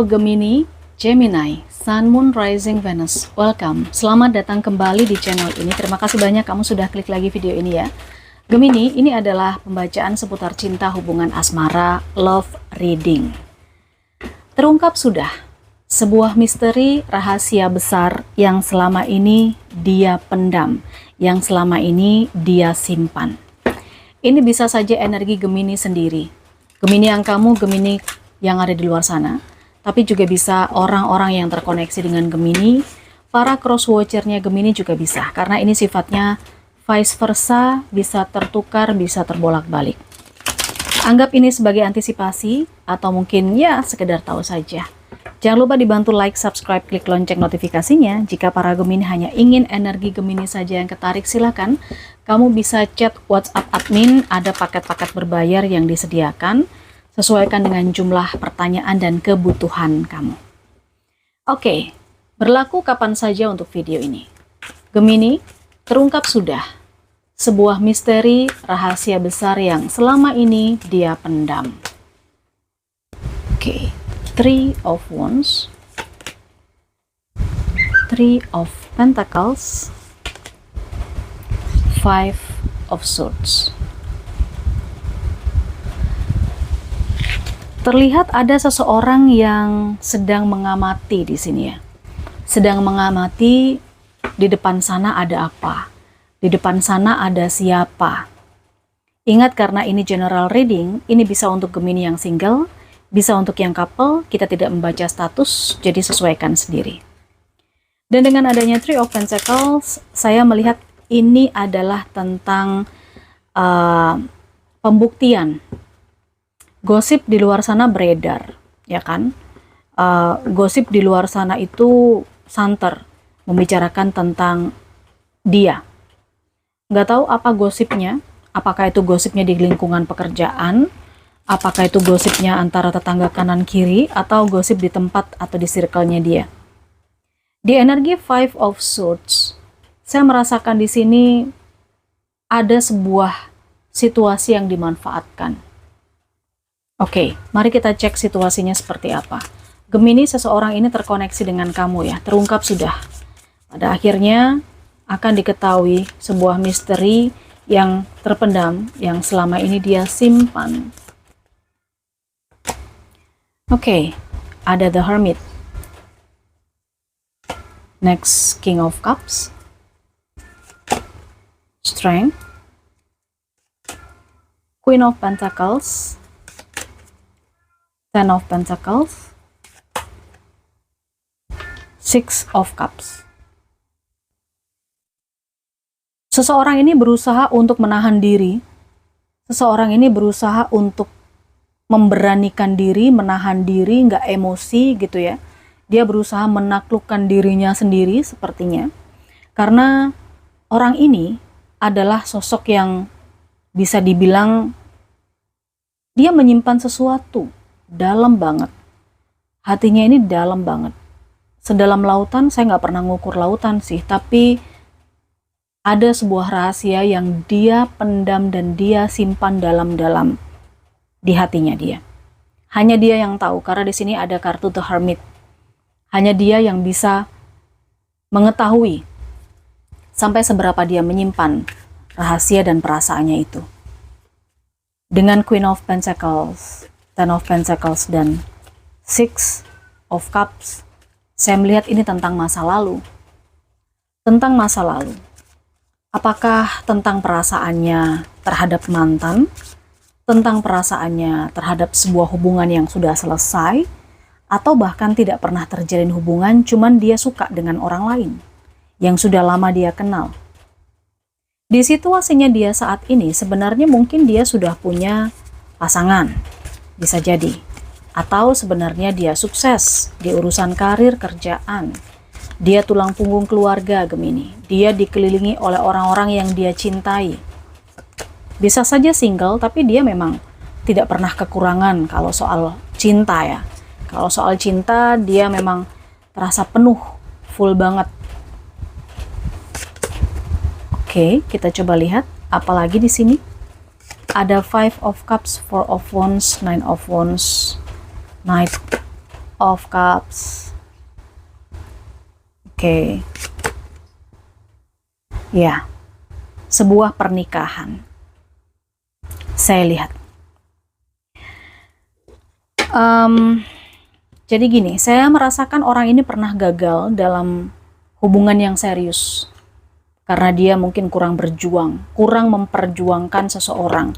Halo Gemini, Gemini, Sun, Moon, Rising, Venus. Welcome, selamat datang kembali di channel ini. Terima kasih banyak kamu sudah klik lagi video ini ya. Gemini, ini adalah pembacaan seputar cinta, hubungan asmara, love reading. Terungkap sudah sebuah misteri rahasia besar yang selama ini dia pendam, yang selama ini dia simpan. Ini bisa saja energi Gemini sendiri. Gemini yang kamu, Gemini yang ada di luar sana. Tapi juga bisa orang-orang yang terkoneksi dengan Gemini, para cross-watchernya Gemini juga bisa. Karena ini sifatnya vice versa, bisa tertukar, bisa terbolak-balik. Anggap ini sebagai antisipasi, atau mungkin ya sekedar tahu saja. Jangan lupa dibantu like, subscribe, klik lonceng notifikasinya. Jika para Gemini hanya ingin energi Gemini saja yang ketarik, silakan. Kamu bisa chat WhatsApp admin, ada paket-paket berbayar yang disediakan. Sesuaikan dengan jumlah pertanyaan dan kebutuhan kamu. Oke, berlaku kapan saja untuk video ini. Gemini, terungkap sudah sebuah misteri rahasia besar yang selama ini dia pendam. Oke, Three of Wands, Three of Pentacles, Five of Swords. Terlihat ada seseorang yang sedang mengamati di sini ya. Sedang mengamati di depan sana ada apa. Di depan sana ada siapa. Ingat, karena ini general reading, ini bisa untuk Gemini yang single, bisa untuk yang couple, kita tidak membaca status, jadi sesuaikan sendiri. Dan dengan adanya Three of Pentacles, saya melihat ini adalah tentang pembuktian. Gosip di luar sana beredar, ya kan? Gosip di luar sana itu santer, membicarakan tentang dia. Nggak tahu apa gosipnya, apakah itu gosipnya di lingkungan pekerjaan, apakah itu gosipnya antara tetangga kanan kiri, atau gosip di tempat atau di circle-nya dia. Di energi Five of Swords, saya merasakan di sini ada sebuah situasi yang dimanfaatkan. Oke, mari kita cek situasinya seperti apa. Gemini, seseorang ini terkoneksi dengan kamu ya, terungkap sudah. Pada akhirnya akan diketahui sebuah misteri yang terpendam, yang selama ini dia simpan. Oke, ada The Hermit. Next, King of Cups. Strength. Queen of Pentacles. Ten of Pentacles, Six of Cups. Seseorang ini berusaha untuk menahan diri. Seseorang ini berusaha untuk memberanikan diri, menahan diri, nggak emosi gitu ya. Dia berusaha menaklukkan dirinya sendiri sepertinya. Karena orang ini adalah sosok yang bisa dibilang dia menyimpan sesuatu. Dalam banget, hatinya ini dalam banget, sedalam lautan. Saya nggak pernah ngukur lautan sih, tapi ada sebuah rahasia yang dia pendam dan dia simpan dalam-dalam di hatinya dia. Hanya dia yang tahu, karena di sini ada kartu The Hermit. Hanya dia yang bisa mengetahui sampai seberapa dia menyimpan rahasia dan perasaannya itu. Dengan Queen of Pentacles, Ten of Pentacles, dan Six of Cups, saya melihat ini tentang masa lalu. Tentang masa lalu. Apakah tentang perasaannya terhadap mantan? Tentang perasaannya terhadap sebuah hubungan yang sudah selesai? Atau bahkan tidak pernah terjalin hubungan, cuman dia suka dengan orang lain yang sudah lama dia kenal? Di situasinya dia saat ini, sebenarnya mungkin dia sudah punya pasangan. Bisa jadi. Atau sebenarnya dia sukses di urusan karir, kerjaan. Dia tulang punggung keluarga Gemini. Dia dikelilingi oleh orang-orang yang dia cintai. Bisa saja single, tapi dia memang tidak pernah kekurangan kalau soal cinta ya. Kalau soal cinta, dia memang terasa penuh, full banget. Oke, kita coba lihat apalagi di sini. Ada Five of Cups, Four of Wands, Nine of Wands, Knight of Cups. Oke. Ya, sebuah pernikahan. Saya lihat. Jadi gini, saya merasakan orang ini pernah gagal dalam hubungan yang serius. Karena dia mungkin kurang berjuang, kurang memperjuangkan seseorang,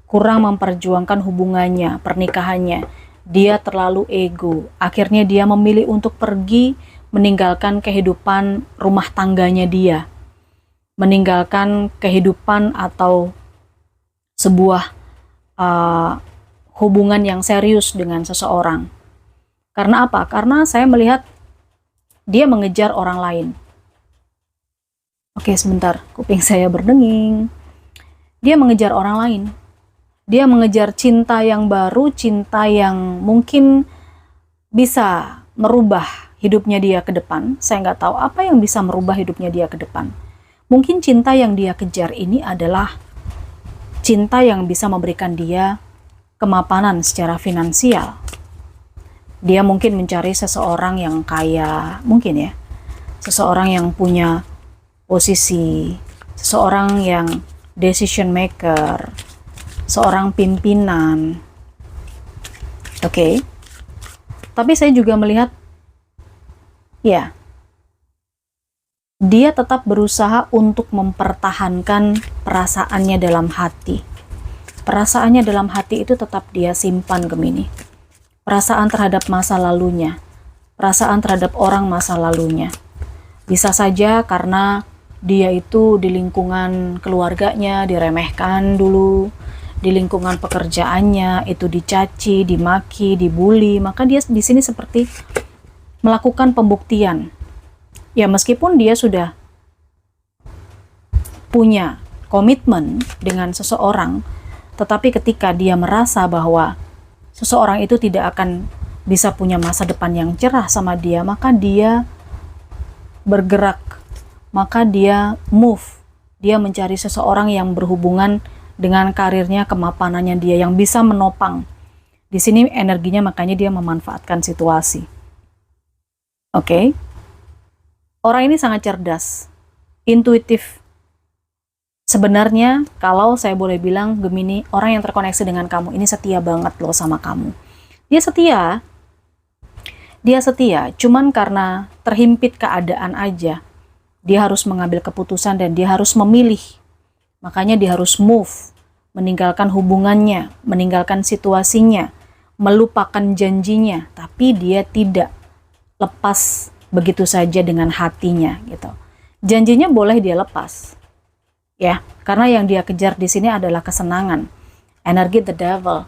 kurang memperjuangkan hubungannya, pernikahannya. Dia terlalu ego. Akhirnya dia memilih untuk pergi, meninggalkan kehidupan rumah tangganya dia. Meninggalkan kehidupan atau sebuah hubungan yang serius dengan seseorang. Karena apa? Karena saya melihat dia mengejar orang lain. Oke, sebentar, kuping saya berdenging. Dia mengejar orang lain. Dia mengejar cinta yang baru, cinta yang mungkin bisa merubah hidupnya dia ke depan. Saya nggak tahu apa yang bisa merubah hidupnya dia ke depan. Mungkin cinta yang dia kejar ini adalah cinta yang bisa memberikan dia kemapanan secara finansial. Dia mungkin mencari seseorang yang kaya, mungkin ya. Seseorang yang punya posisi, seseorang yang decision maker, seorang pimpinan. Oke. Tapi saya juga melihat, ya, dia tetap berusaha untuk mempertahankan perasaannya dalam hati. Perasaannya dalam hati itu tetap dia simpan, Gemini. Perasaan terhadap masa lalunya, perasaan terhadap orang masa lalunya. Bisa saja karena dia itu di lingkungan keluarganya diremehkan dulu, di lingkungan pekerjaannya itu dicaci, dimaki, dibully, maka dia di sini seperti melakukan pembuktian. Ya, meskipun dia sudah punya komitmen dengan seseorang, tetapi ketika dia merasa bahwa seseorang itu tidak akan bisa punya masa depan yang cerah sama dia, maka dia bergerak, maka dia move, dia mencari seseorang yang berhubungan dengan karirnya, kemapanannya dia, yang bisa menopang. Di sini energinya, makanya dia memanfaatkan situasi. Oke. Orang ini sangat cerdas, intuitif. Sebenarnya kalau saya boleh bilang, Gemini, orang yang terkoneksi dengan kamu ini setia banget loh sama kamu. Dia setia, cuman karena terhimpit keadaan aja. Dia harus mengambil keputusan dan dia harus memilih. Makanya dia harus move, meninggalkan hubungannya, meninggalkan situasinya, melupakan janjinya, tapi dia tidak lepas begitu saja dengan hatinya gitu. Janjinya boleh dia lepas. Ya, karena yang dia kejar di sini adalah kesenangan. Energi the devil.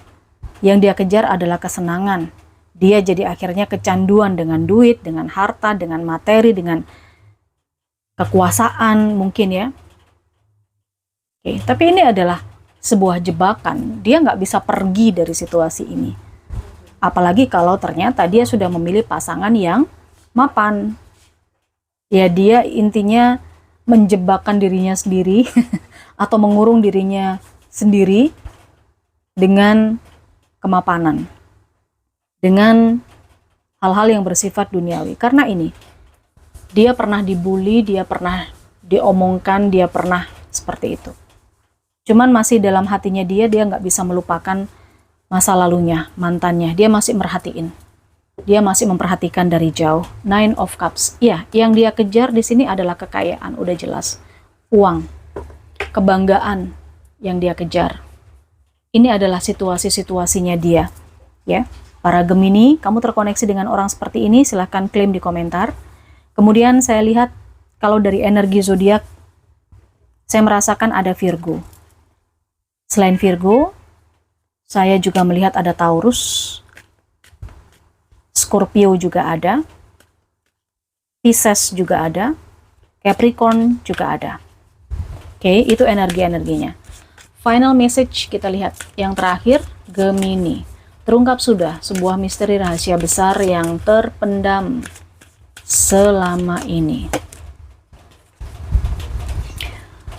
Yang dia kejar adalah kesenangan. Dia jadi akhirnya kecanduan dengan duit, dengan harta, dengan materi, dengan kekuasaan mungkin ya. Oke, tapi ini adalah sebuah jebakan. Dia nggak bisa pergi dari situasi ini. Apalagi kalau ternyata dia sudah memilih pasangan yang mapan. Ya, dia intinya menjebakkan dirinya sendiri atau mengurung dirinya sendiri dengan kemapanan, dengan hal-hal yang bersifat duniawi. Karena ini, dia pernah dibully, dia pernah diomongkan, dia pernah seperti itu. Cuman masih dalam hatinya dia nggak bisa melupakan masa lalunya, mantannya. Dia masih merhatiin. Dia masih memperhatikan dari jauh. Nine of Cups. Ya, yang dia kejar di sini adalah kekayaan, udah jelas. Uang, kebanggaan yang dia kejar. Ini adalah situasi-situasinya dia. Ya, para Gemini, kamu terkoneksi dengan orang seperti ini, silahkan klaim di komentar. Kemudian saya lihat kalau dari energi zodiak, saya merasakan ada Virgo. Selain Virgo, saya juga melihat ada Taurus, Scorpio juga ada, Pisces juga ada, Capricorn juga ada. Oke, itu energi-energinya. Final message kita lihat. Yang terakhir, Gemini. Terungkap sudah sebuah misteri rahasia besar yang terpendam selama ini.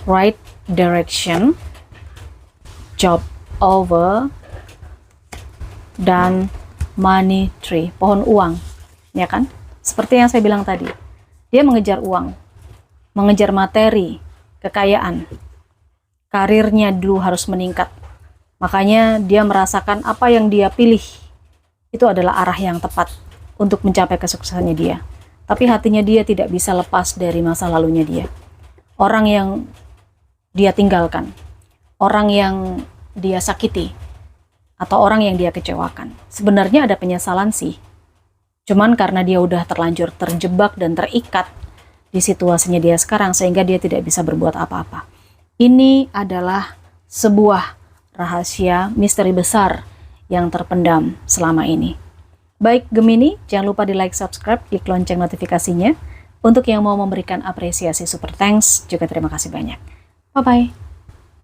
Right direction, job over, dan money tree, pohon uang. ya kan? Seperti yang saya bilang tadi, dia mengejar uang, mengejar materi, kekayaan, karirnya dulu harus meningkat. Makanya dia merasakan apa yang dia pilih itu adalah arah yang tepat untuk mencapai kesuksesannya dia. Tapi hatinya dia tidak bisa lepas dari masa lalunya dia. Orang yang dia tinggalkan, orang yang dia sakiti, atau orang yang dia kecewakan. Sebenarnya ada penyesalan sih. Cuman karena dia udah terlanjur terjebak dan terikat di situasinya dia sekarang, sehingga dia tidak bisa berbuat apa-apa. Ini adalah sebuah rahasia misteri besar yang terpendam selama ini. Baik Gemini, jangan lupa di like, subscribe, klik lonceng notifikasinya. Untuk yang mau memberikan apresiasi super thanks, juga terima kasih banyak. Bye-bye.